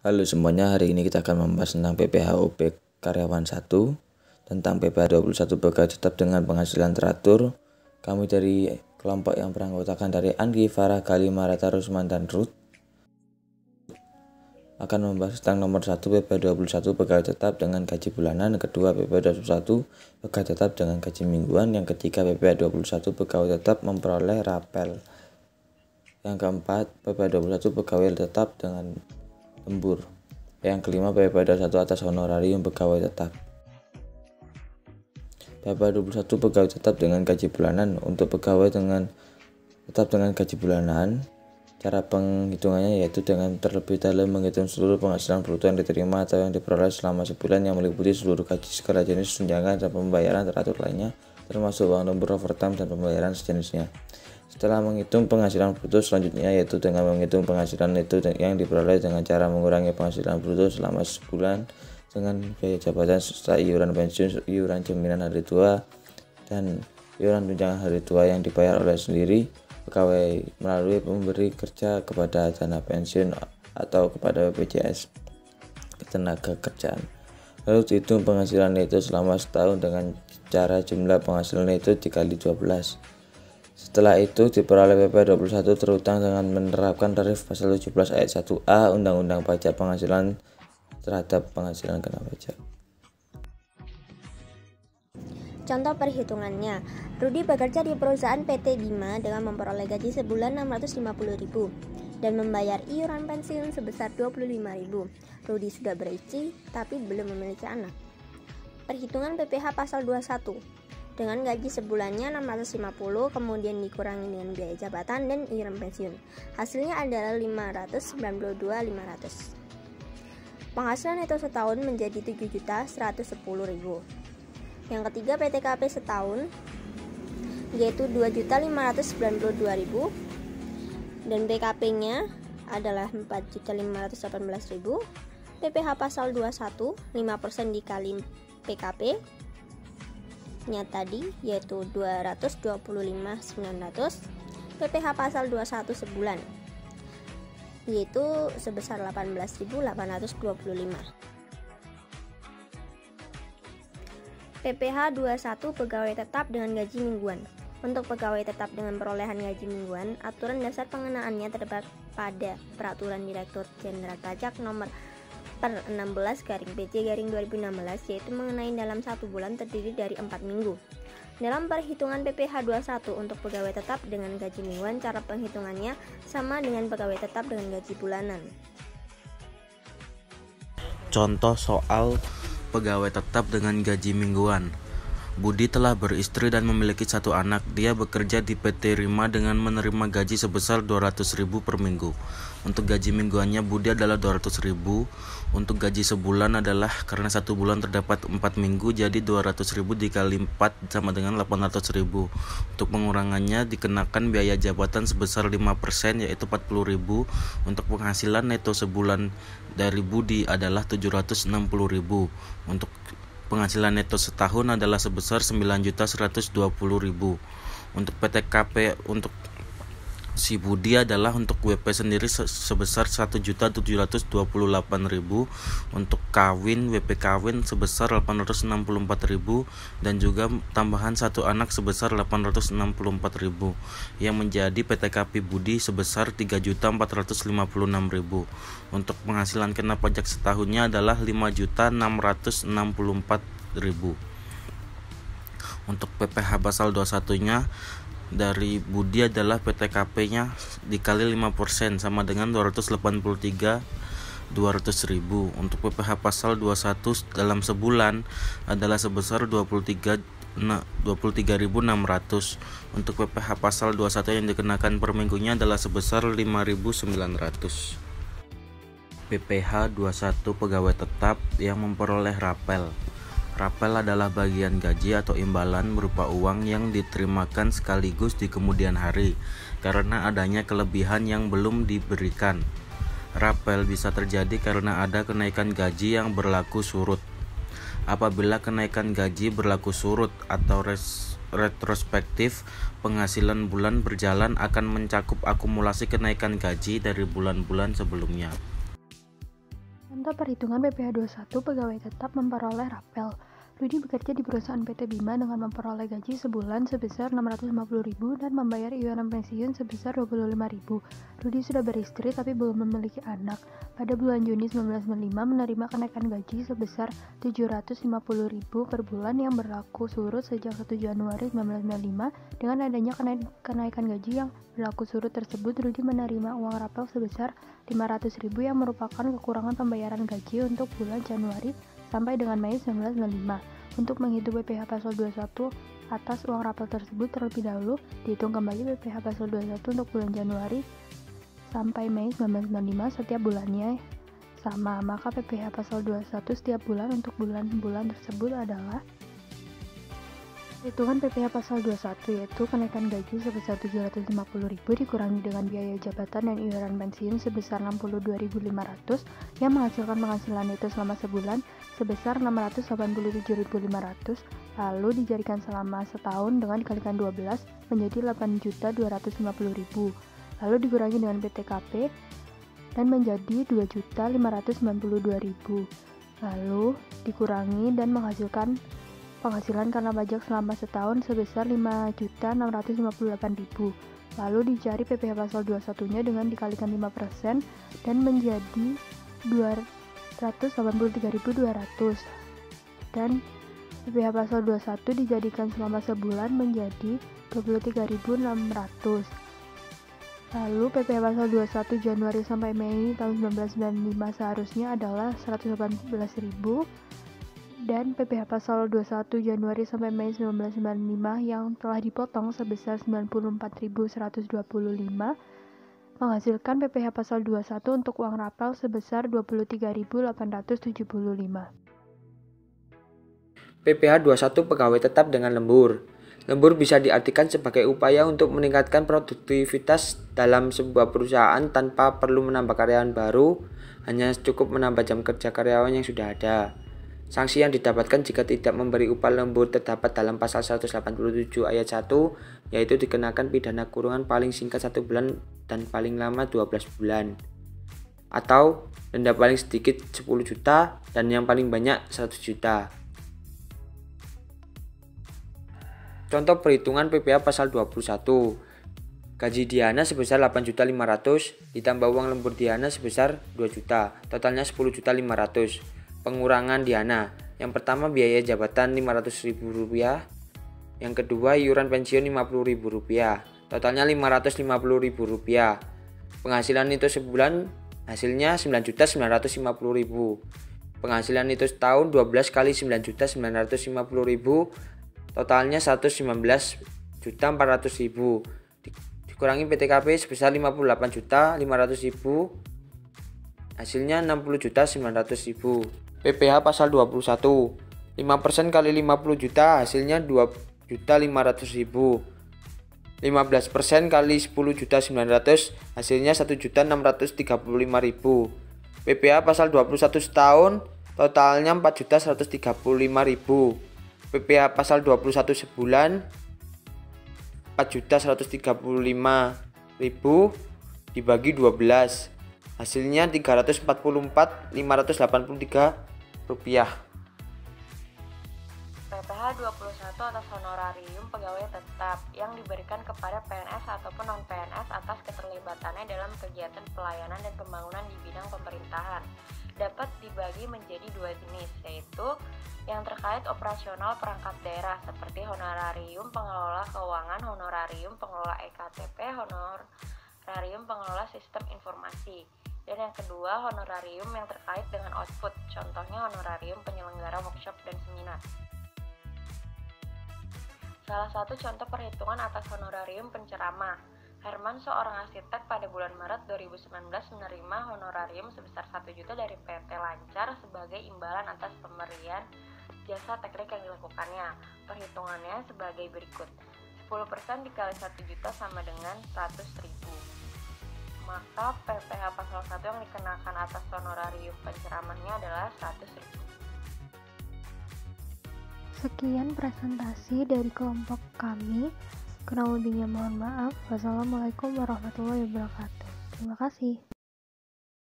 Halo semuanya, hari ini kita akan membahas tentang PPh-OP karyawan 1, tentang PPh 21 pegawai tetap dengan penghasilan teratur. Kami dari kelompok yang beranggotakan dari Anggi, Farah, Gali, Marata, Rusman, dan Ruth akan membahas tentang nomor 1 PPh 21 pegawai tetap dengan gaji bulanan, kedua PPh 21 pegawai tetap dengan gaji mingguan, yang ketiga PPh 21 pegawai tetap memperoleh rapel, yang keempat PPh 21 pegawai tetap dengan lembur, yang kelima PPh 21 atas honorarium pegawai tetap. PPh 21 pegawai tetap dengan gaji bulanan. Untuk pegawai tetap dengan gaji bulanan, cara penghitungannya yaitu dengan terlebih dahulu menghitung seluruh penghasilan bruto yang diterima atau yang diperoleh selama sebulan, yang meliputi seluruh gaji segala jenis, tunjangan, dan pembayaran teratur lainnya, termasuk uang lembur, overtime, dan pembayaran sejenisnya. Setelah menghitung penghasilan bruto selanjutnya yaitu dengan menghitung penghasilan neto yang diperoleh dengan cara mengurangi penghasilan bruto selama sebulan dengan biaya jabatan serta iuran pensiun, iuran jaminan hari tua, dan iuran tunjangan hari tua yang dibayar oleh sendiri pegawai melalui pemberi kerja kepada dana pensiun atau kepada BPJS ketenaga kerjaan. Lalu dihitung penghasilan neto selama setahun dengan cara jumlah penghasilan neto dikali 12. Setelah itu diperoleh PPh 21 terutang dengan menerapkan tarif pasal 17 ayat 1A Undang-Undang Pajak Penghasilan terhadap penghasilan kena pajak. Contoh perhitungannya, Rudi bekerja di perusahaan PT Bima dengan memperoleh gaji sebulan 650.000 dan membayar iuran pensiun sebesar 25.000. Rudi sudah beristri tapi belum memiliki anak. Perhitungan PPh pasal 21. Dengan gaji sebulannya 650 kemudian dikurangi dengan biaya jabatan dan iuran pensiun. Hasilnya adalah 592.500. Penghasilan neto setahun menjadi 7.110.000. Yang ketiga PTKP setahun yaitu 2.592.000 dan PKP-nya adalah 4.518.000. PPh pasal 21 5% dikali PKP nya tadi yaitu 225.900. PPh pasal 21 sebulan yaitu sebesar 18.825. PPh 21 pegawai tetap dengan gaji mingguan. Untuk pegawai tetap dengan perolehan gaji mingguan, aturan dasar pengenaannya terdapat pada Peraturan Direktur Jenderal Pajak Nomor per 16/PJ/2016 yaitu mengenai dalam 1 bulan terdiri dari 4 minggu. Dalam perhitungan PPh 21 untuk pegawai tetap dengan gaji mingguan, cara penghitungannya sama dengan pegawai tetap dengan gaji bulanan. Contoh soal pegawai tetap dengan gaji mingguan. Budi telah beristri dan memiliki 1 anak. Dia bekerja di PT Rima dengan menerima gaji sebesar 200.000 per minggu. Untuk gaji mingguannya Budi adalah 200.000. Untuk gaji sebulan adalah karena 1 bulan terdapat 4 minggu, jadi 200.000 dikali 4 sama dengan 800.000. Untuk pengurangannya dikenakan biaya jabatan sebesar 5% yaitu 40.000. Untuk penghasilan neto sebulan dari Budi adalah 760.000. Untuk penghasilan neto setahun adalah sebesar 9.120.000. Untuk PTKP untuk si Budi adalah untuk WP sendiri sebesar 1.728.000. Untuk kawin WP kawin sebesar 864.000 dan juga tambahan 1 anak sebesar 864.000 yang menjadi PTKP Budi sebesar 3.456.000. Untuk penghasilan kena pajak setahunnya adalah 5.664.000. Untuk PPh pasal 21-nya dari Budi adalah PTKP-nya dikali 5% sama dengan 283.200.000. Untuk PPh pasal 21 dalam sebulan adalah sebesar 23.600. Untuk PPh pasal 21 yang dikenakan per minggunya adalah sebesar 5.900. PPh 21 pegawai tetap yang memperoleh rapel. Rapel adalah bagian gaji atau imbalan berupa uang yang diterimakan sekaligus di kemudian hari karena adanya kelebihan yang belum diberikan. Rapel bisa terjadi karena ada kenaikan gaji yang berlaku surut. Apabila kenaikan gaji berlaku surut atau retrospektif, penghasilan bulan berjalan akan mencakup akumulasi kenaikan gaji dari bulan-bulan sebelumnya. Contoh perhitungan PPh 21 pegawai tetap memperoleh rapel. Rudi bekerja di perusahaan PT Bima dengan memperoleh gaji sebulan sebesar 650.000 dan membayar iuran pensiun sebesar 25.000. Rudi sudah beristri tapi belum memiliki anak. Pada bulan Juni 1995 menerima kenaikan gaji sebesar 750.000 per bulan yang berlaku surut sejak 1 Januari 1995. Dengan adanya kenaikan gaji yang berlaku surut tersebut, Rudi menerima uang rapel sebesar 500.000 yang merupakan kekurangan pembayaran gaji untuk bulan Januari sampai dengan Mei 1995. Untuk menghitung PPh pasal 21 atas uang rapel tersebut terlebih dahulu, dihitung kembali PPh pasal 21 untuk bulan Januari sampai Mei 1995 setiap bulannya sama, maka PPh pasal 21 setiap bulan untuk bulan-bulan tersebut adalah hitungan PPh pasal 21, yaitu kenaikan gaji sebesar 750.000 dikurangi dengan biaya jabatan dan iuran pensiun sebesar 62.500 yang menghasilkan penghasilan neto selama sebulan sebesar 687.500, lalu dijadikan selama setahun dengan dikalikan 12 menjadi 8.250.000, lalu dikurangi dengan PTKP dan menjadi 2.592.000, lalu dikurangi dan menghasilkan penghasilan karena pajak selama setahun sebesar 5.658.000. Lalu dicari PPh pasal 21-nya dengan dikalikan 5% dan menjadi 283.200. Dan PPh pasal 21 dijadikan selama sebulan menjadi 23.600. Lalu PPh pasal 21 Januari sampai Mei tahun 1995 seharusnya adalah 118.000. Dan PPh pasal 21 Januari sampai Mei 1995 yang telah dipotong sebesar 94.125 menghasilkan PPh pasal 21 untuk uang rapel sebesar 23.875. PPh 21 pegawai tetap dengan lembur. Lembur bisa diartikan sebagai upaya untuk meningkatkan produktivitas dalam sebuah perusahaan tanpa perlu menambah karyawan baru, hanya cukup menambah jam kerja karyawan yang sudah ada. Sanksi yang didapatkan jika tidak memberi upah lembur terdapat dalam pasal 187 ayat 1, yaitu dikenakan pidana kurungan paling singkat 1 bulan dan paling lama 12 bulan, atau denda paling sedikit 10 juta dan yang paling banyak 100 juta. Contoh perhitungan PPh pasal 21. Gaji Diana sebesar 8.500.000 ditambah uang lembur Diana sebesar 2 juta, totalnya 10.500.000. Pengurangan Diana. Yang pertama biaya jabatan Rp500.000, yang kedua iuran pensiun Rp50.000, totalnya Rp550.000. Penghasilan itu sebulan hasilnya Rp9.950.000. Penghasilan itu setahun 12 kali Rp9.950.000, totalnya Rp119.400.000. Dikurangi PTKP sebesar Rp58.500.000, hasilnya Rp60.900.000. PPh pasal 21, 5% kali 50 juta hasilnya 2.500.000. 15% kali 10.900.000 hasilnya 1.635.000. PPh pasal 21 setahun totalnya 4.135.000. PPh pasal 21 sebulan 4.135.000 dibagi 12 hasilnya Rp344.583. PPh 21 atas honorarium pegawai tetap yang diberikan kepada PNS ataupun non-PNS atas keterlibatannya dalam kegiatan pelayanan dan pembangunan di bidang pemerintahan dapat dibagi menjadi dua jenis, yaitu yang terkait operasional perangkat daerah seperti honorarium pengelola keuangan, honorarium pengelola EKTP, honorarium pengelola sistem informasi. Dan yang kedua, honorarium yang terkait dengan output, contohnya honorarium penyelenggara workshop dan seminar. Salah satu contoh perhitungan atas honorarium penceramah. Herman, seorang arsitek, pada bulan Maret 2019 menerima honorarium sebesar 1 juta dari PT Lancar sebagai imbalan atas pemberian jasa teknik yang dilakukannya. Perhitungannya sebagai berikut. 10% dikali 1 juta sama dengan 100.000. Maka PPh pasal 1 yang dikenakan atas honorarium penceramahnya adalah 100.000. Sekian presentasi dari kelompok kami. Kurang lebihnya mohon maaf. Wassalamualaikum warahmatullahi wabarakatuh. Terima kasih.